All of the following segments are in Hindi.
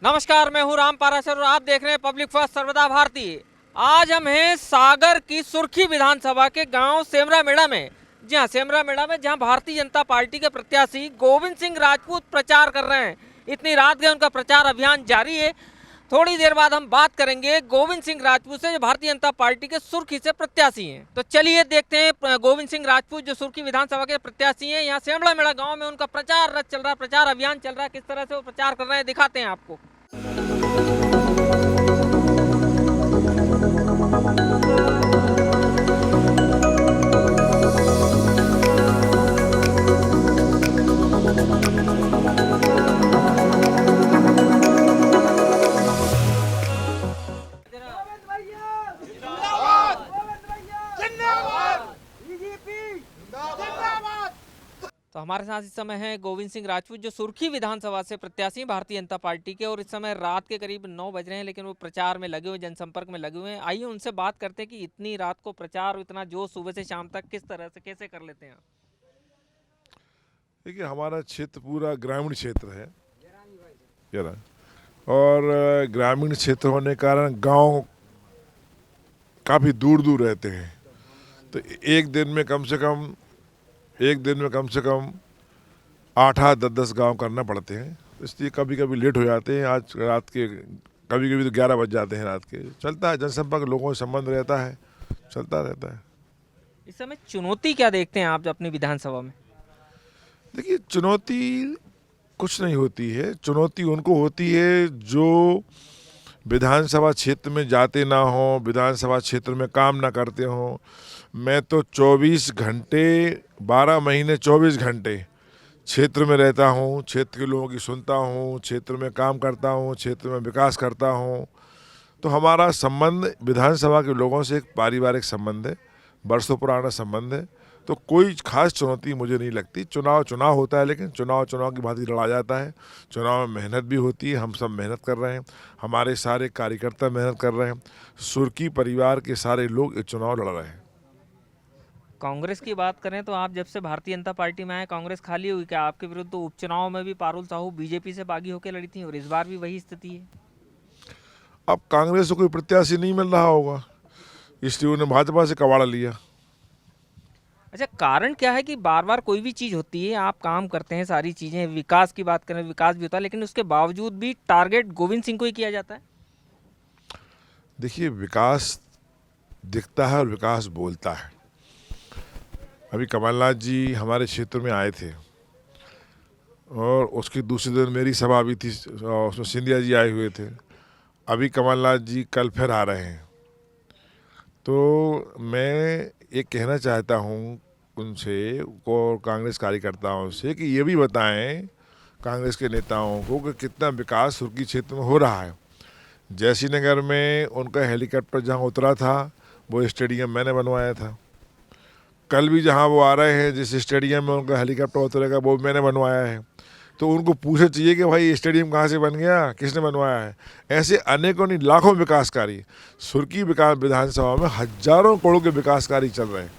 नमस्कार, मैं हूं राम पाराशर और आप देख रहे हैं पब्लिक फर्स्ट सर्वदा भारती। आज हम हैं सागर की सुर्खी विधानसभा के गांव सेमरामेड़ा में। जी हां, सेमरामेड़ा में, जहां भारतीय जनता पार्टी के प्रत्याशी गोविंद सिंह राजपूत प्रचार कर रहे हैं। इतनी रात गए, उनका प्रचार अभियान जारी है। थोड़ी देर बाद हम बात करेंगे गोविंद सिंह राजपूत से, जो भारतीय जनता पार्टी के सुर्खी से प्रत्याशी हैं। तो चलिए देखते हैं गोविंद सिंह राजपूत जो सुर्खी विधानसभा के प्रत्याशी हैं, यहाँ सेमरामेड़ा गांव में उनका प्रचार रथ चल रहा है, प्रचार अभियान चल रहा है। किस तरह से वो प्रचार कर रहे हैं दिखाते हैं आपको। तो हमारे साथ इस समय है गोविंद सिंह राजपूत, जो सुर्खी विधानसभा से प्रत्याशी भारतीय जनता पार्टी के, और इस समय रात के करीब 9 बज रहे हैं, लेकिन वो प्रचार में लगे हुए, जनसंपर्क में लगे हुए हैं। आइए उनसे बात करते हैं कि इतनी रात को प्रचार, इतना जोश सुबह से शाम तक किस तरह से, कैसे कर लेते हैं। देखिए, हमारा क्षेत्र पूरा ग्रामीण क्षेत्र है और ग्रामीण क्षेत्र होने के कारण गांव काफ़ी दूर दूर रहते हैं। तो एक दिन में कम से कम 8-8, 10-10 गांव करना पड़ते हैं। इसलिए कभी कभी लेट हो जाते हैं। आज रात के कभी कभी तो 11 बज जाते हैं रात के। चलता है, जनसंपर्क लोगों से संबंध रहता है, चलता रहता है। इस समय चुनौती क्या देखते हैं आप अपनी विधानसभा में? देखिए, चुनौती कुछ नहीं होती है। चुनौती उनको होती है जो विधानसभा क्षेत्र में जाते ना हो, विधानसभा क्षेत्र में काम ना करते हो। मैं तो 24 घंटे, 12 महीने 24 घंटे क्षेत्र में रहता हूँ, क्षेत्र के लोगों की सुनता हूँ, क्षेत्र में काम करता हूँ, क्षेत्र में विकास करता हूँ। तो हमारा संबंध विधानसभा के लोगों से एक पारिवारिक संबंध है, बरसों पुराना संबंध है। तो कोई खास चुनौती मुझे नहीं लगती। चुनाव होता है, लेकिन चुनाव की भांति लड़ा जाता है। चुनाव में मेहनत भी होती है, हम सब मेहनत कर रहे हैं, हमारे सारे कार्यकर्ता मेहनत कर रहे हैं, सुर्खी परिवार के सारे लोग चुनाव लड़ रहे हैं। कांग्रेस की बात करें तो आप जब से भारतीय जनता पार्टी में आए, कांग्रेस खाली हुई क्या? आपके विरुद्ध तो उपचुनाव में भी पारुल साहू बीजेपी से बागी होकर लड़ी थी, और इस बार भी वही स्थिति है। अब कांग्रेस को कोई प्रत्याशी नहीं मिल रहा होगा, इसलिए उन्होंने भाजपा से कबाड़ा लिया। अच्छा, कारण क्या है कि बार बार कोई भी चीज़ होती है, आप काम करते हैं, सारी चीज़ें, विकास की बात करें, विकास भी होता है, लेकिन उसके बावजूद भी टारगेट गोविंद सिंह को ही किया जाता है। देखिए, विकास दिखता है और विकास बोलता है। अभी कमलनाथ जी हमारे क्षेत्र में आए थे और उसके दूसरे दिन मेरी सभा भी थी, उसमें सिंधिया जी आए हुए थे। अभी कमलनाथ जी कल फिर आ रहे हैं। तो मैं ये कहना चाहता हूँ उनसे और कांग्रेस कार्यकर्ताओं से कि ये भी बताएं कांग्रेस के नेताओं को कि कितना विकास सुर्खी क्षेत्र में हो रहा है। जैसी नगर में उनका हेलीकॉप्टर जहाँ उतरा था, वो स्टेडियम मैंने बनवाया था। कल भी जहाँ वो आ रहे हैं, जिस स्टेडियम में उनका हेलीकॉप्टर उतरेगा, वो मैंने बनवाया है। तो उनको पूछना चाहिए कि भाई स्टेडियम कहाँ से बन गया, किसने बनवाया है। ऐसे अनेकों नहीं, लाखों विकास कार्य सुर्खी विधानसभा में हजारों करोड़ के विकास कार्य चल रहे हैं।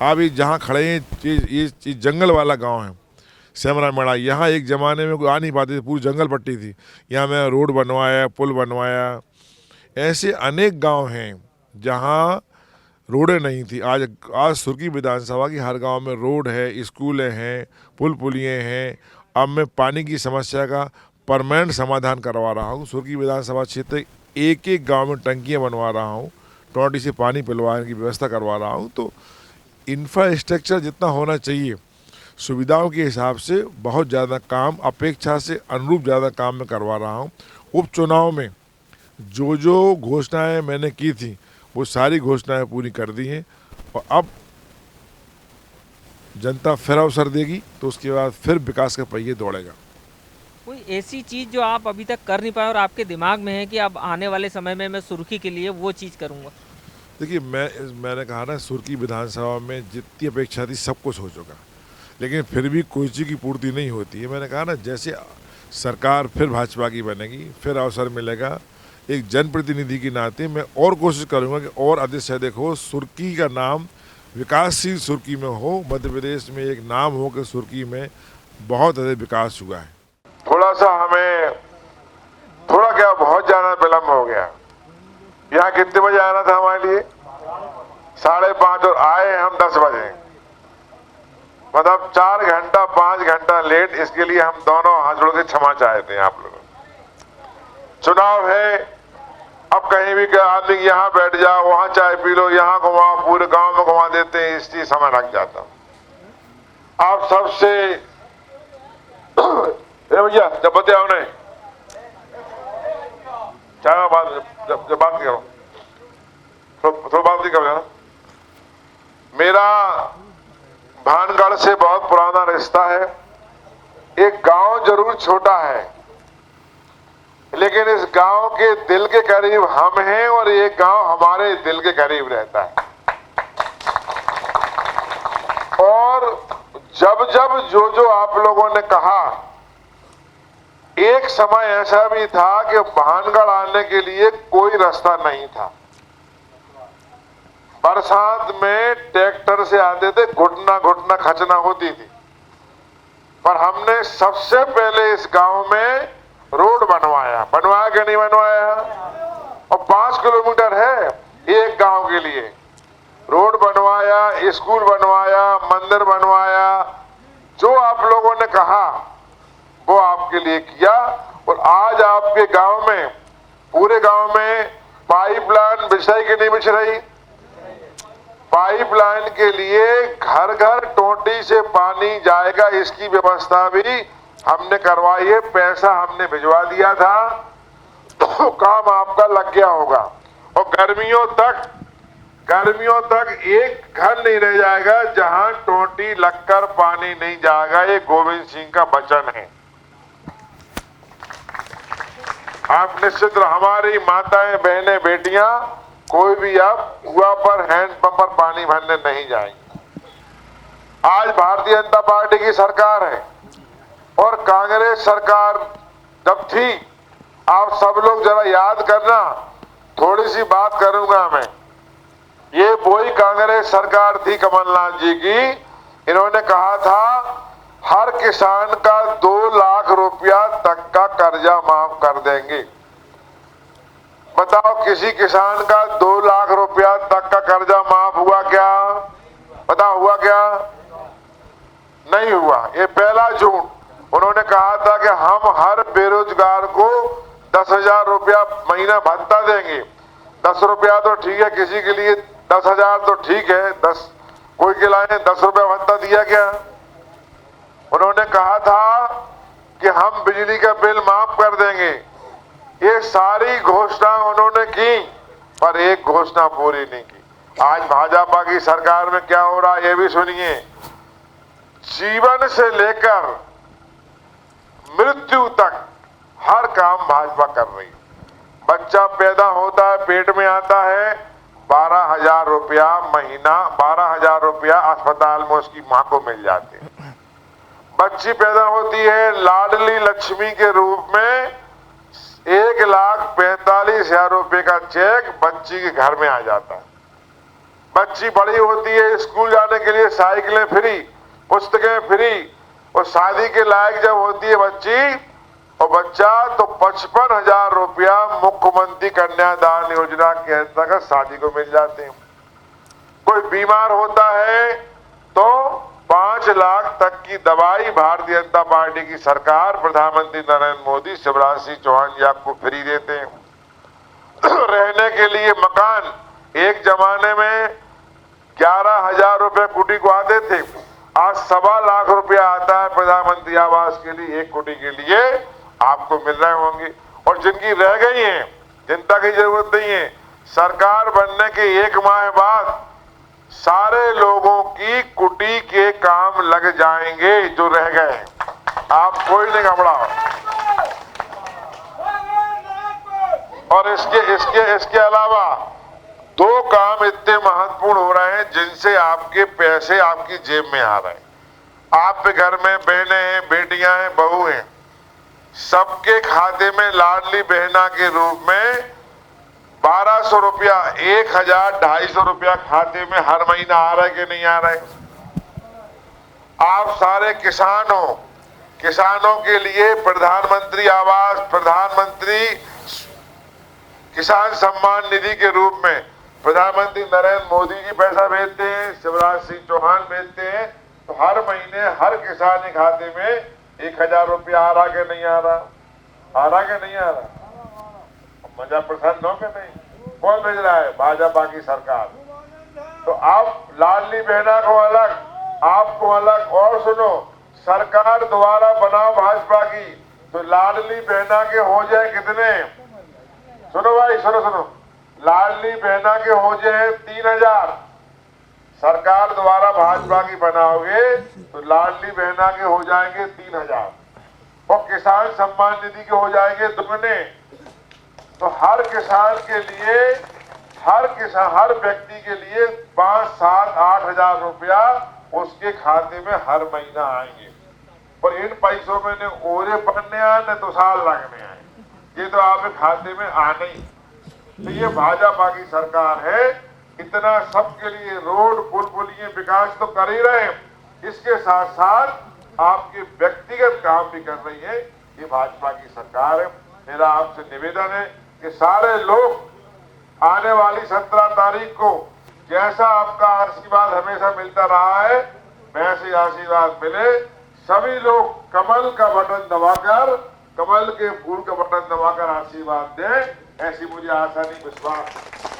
आप ये जहाँ खड़े हैं, ये जंगल वाला गांव है सेमरामेड़ा। यहाँ एक ज़माने में कोई आ नहीं पाते थे, पूरी जंगल पट्टी थी। यहाँ मैंने रोड बनवाया, पुल बनवाया। ऐसे अनेक गाँव हैं जहाँ रोडें नहीं थी। आज सुर्खी विधानसभा की हर गांव में रोड है, स्कूलें हैं, पुल पुलिये हैं। अब मैं पानी की समस्या का परमानेंट समाधान करवा रहा हूँ। सुर्खी विधानसभा क्षेत्र एक एक गांव में टंकियाँ बनवा रहा हूँ, टोंटी से पानी पिलवाने की व्यवस्था करवा रहा हूँ। तो इंफ्रास्ट्रक्चर जितना होना चाहिए सुविधाओं के हिसाब से बहुत ज़्यादा काम, अपेक्षा से अनुरूप ज़्यादा काम मैं करवा रहा हूँ। उपचुनाव में जो जो घोषणाएँ मैंने की थी, वो सारी घोषणाएं पूरी कर दी हैं। और अब जनता फिर अवसर देगी, तो उसके बाद फिर विकास के पहिए दौड़ेगा। कोई ऐसी चीज़ जो आप अभी तक कर नहीं पाए और आपके दिमाग में है कि अब आने वाले समय में मैं सुर्खी के लिए वो चीज़ करूँगा? देखिए, मैंने कहा ना, सुर्खी विधानसभा में जितनी अपेक्षा थी सब कुछ हो चुका, लेकिन फिर भी कोई चीज़ की पूर्ति नहीं होती है। मैंने कहा ना, जैसे सरकार फिर भाजपा की बनेगी, फिर अवसर मिलेगा। एक जनप्रतिनिधि के नाते मैं और कोशिश करूंगा कि और अधिक से अधिक हो, सुर्खी का नाम विकासशील सुर्खी में हो। मध्य प्रदेश में एक नाम हो कि सुर्खी में बहुत अधिक विकास हुआ है। थोड़ा सा हमें थोड़ा यहाँ कितने बजे आना था हमारे लिए? 5:30, और आए हम 10 बजे, मतलब 4 घंटा 5 घंटा लेट। इसके लिए हम दोनों हाथ जोड़ के क्षमा चाहते हैं आप लोगों। चुनाव है, अब कहीं भी आदमी यहाँ बैठ जाओ, वहां चाय पी लो, यहाँ घुमाओ, पूरे गांव में घुमा देते हैं, इसलिए समय लग जाता। आप सबसे भैया जब बते आओ नहीं, चाय बात जब बात करो थोड़ा बात नहीं करो। मेरा भानगढ़ से बहुत पुराना रिश्ता है। एक गांव जरूर छोटा है, लेकिन इस गांव के दिल के करीब हम हैं और ये गांव हमारे दिल के करीब रहता है। और जब जब जो आप लोगों ने कहा, एक समय ऐसा भी था कि भानगढ़ आने के लिए कोई रास्ता नहीं था। बरसात में ट्रैक्टर से आते थे, घुटना घुटना खचना होती थी। पर हमने सबसे पहले इस गांव में रोड बनवाया कि नहीं बनवाया? और 5 किलोमीटर है एक गांव के लिए। रोड बनवाया, स्कूल बनवाया, मंदिर बनवाया। जो आप लोगों ने कहा वो आपके लिए किया। और आज आपके गांव में, पूरे गांव में पाइपलाइन बिछ रही कि नहीं बिछ रही? पाइपलाइन के लिए घर घर टोटी से पानी जाएगा, इसकी व्यवस्था भी हमने करवाई है। पैसा हमने भिजवा दिया था, तो काम आपका लग गया होगा। और गर्मियों तक एक घर नहीं रह जाएगा जहां टोटी लगकर पानी नहीं जाएगा। ये गोविंद सिंह का वचन है। आप निश्चित, हमारी माताएं, बहनें, बेटियां कोई भी अब कुआं पर, हैंडपंप पर पानी भरने नहीं जाएंगे। आज भारतीय जनता पार्टी की सरकार है और कांग्रेस सरकार जब थी, आप सब लोग जरा याद करना, थोड़ी सी बात करूंगा मैं। ये वही कांग्रेस सरकार थी कमलनाथ जी की। इन्होंने कहा था हर किसान का 2 लाख रुपया तक का कर्जा माफ कर देंगे। बताओ, किसी किसान का 2 लाख रुपया तक का कर्जा माफ हुआ क्या? बताओ, हुआ क्या? नहीं हुआ। ये पहला झूठ। उन्होंने कहा था कि हम हर बेरोजगार को 10,000 रुपया महीना भत्ता देंगे। 10 रुपया तो ठीक है, किसी के लिए 10,000 तो ठीक है, 10 कोई के लाए 10 रुपया भत्ता दिया क्या? उन्होंने कहा था कि हम बिजली का बिल माफ कर देंगे। ये सारी घोषणा उन्होंने की, पर एक घोषणा पूरी नहीं की। आज भाजपा की सरकार में क्या हो रहा है ये भी सुनिए। जीवन से लेकर मृत्यु तक हर काम भाजपा कर रही है। बच्चा पैदा होता है, पेट में आता है, 12,000 रुपया महीना, 12,000 रुपया अस्पताल में उसकी मां को मिल जाते हैं। बच्ची पैदा होती है, लाडली लक्ष्मी के रूप में 1,45,000 रुपए का चेक बच्ची के घर में आ जाता है। बच्ची बड़ी होती है, स्कूल जाने के लिए साइकिलें फ्री, पुस्तकें फ्री। और शादी के लायक जब होती है बच्ची और बच्चा, तो 55,000 रुपया मुख्यमंत्री कन्यादान योजना के अंतर्गत शादी को मिल जाते हैं। कोई बीमार होता है तो 5 लाख तक की दवाई भारतीय जनता पार्टी की सरकार, प्रधानमंत्री नरेंद्र मोदी, शिवराज सिंह चौहान जी आपको फ्री देते हैं। रहने के लिए मकान, एक जमाने में 11,000 रुपए कुटी को आते थे, आज 1.25 लाख रुपया आता है प्रधानमंत्री आवास के लिए। एक कुटी के लिए आपको मिल रहे होंगे। और जिनकी रह गई हैं, चिंता की जरूरत नहीं है। सरकार बनने के 1 माह बाद सारे लोगों की कुटी के काम लग जाएंगे जो रह गए हैं। आप कोई नहीं घबराओ। और इसके अलावा 2 काम इतने महत्वपूर्ण हो रहे हैं जिनसे आपके पैसे आपकी जेब में आ रहे हैं। आपके घर में बहनें हैं, बेटियां हैं, बहू हैं, सबके खाते में लाडली बहना के रूप में 1200 रुपया, 1,000, 250 रुपया खाते में हर महीना आ रहा है कि नहीं आ रहा है? आप सारे किसानों के लिए प्रधानमंत्री आवास, प्रधानमंत्री किसान सम्मान निधि के रूप में प्रधानमंत्री नरेंद्र मोदी जी पैसा भेजते हैं, शिवराज सिंह चौहान भेजते हैं, तो हर महीने हर किसान के खाते में 1000 रुपया आ रहा के नहीं आ रहा, आ रहा के नहीं आ रहा? मजा प्रसन्न हो के नहीं? कौन भेज रहा है? भाजपा की सरकार। तो आप लाडली बहना को अलग, आपको अलग। और सुनो, सरकार द्वारा बनाओ भाजपा की, तो लाडली बहना के हो जाए कितने? सुनो भाई, सुनो, लाडली बहना के हो जाए 3000। सरकार द्वारा भाजपा की बनाओगे तो लाडली बहना के हो जाएंगे 3000 और किसान सम्मान निधि के हो जाएंगे दुगने। तो हर किसान के लिए, हर व्यक्ति के लिए 5, 7, 8,000 रुपया उसके खाते में हर महीना आएंगे। पर इन पैसों में न ओरे पड़ने आए न तो साल लगने आए, ये तो आपके खाते में आने ही। तो ये भाजपा की सरकार है। इतना सबके लिए रोड पुल पुलिये विकास तो कर ही रहे हैं, इसके साथ साथ आपके व्यक्तिगत काम भी कर रही है ये भाजपा की सरकार है। मेरा आपसे निवेदन है कि सारे लोग आने वाली 17 तारीख को जैसा आपका आशीर्वाद हमेशा मिलता रहा है वैसे आशीर्वाद मिले। सभी लोग कमल का बटन दबाकर, कमल के फूल का बटन दबाकर आशीर्वाद दें, ऐसी मुझे आशा नहीं, विश्वास।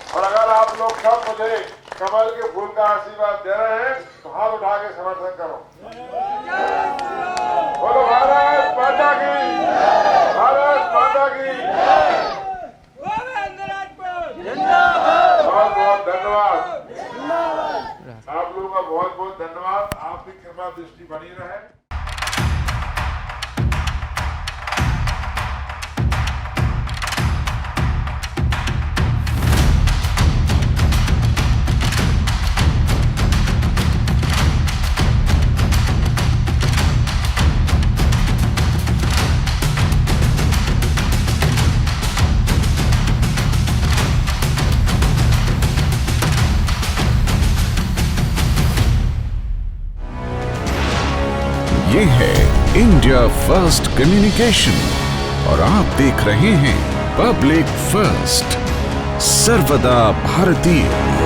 और अगर आप लोग सब मुझे कमल के फूल का आशीर्वाद दे रहे हैं तो हाथ उठा के समर्थन करो। बोलो भारत माता की, भारत माता की। बहुत बहुत धन्यवाद आप लोगों का, बहुत बहुत धन्यवाद। आपकी कृपा दृष्टि बनी रहे। ये है इंडिया फर्स्ट कम्युनिकेशन और आप देख रहे हैं पब्लिक फर्स्ट, सर्वदा भारतीय।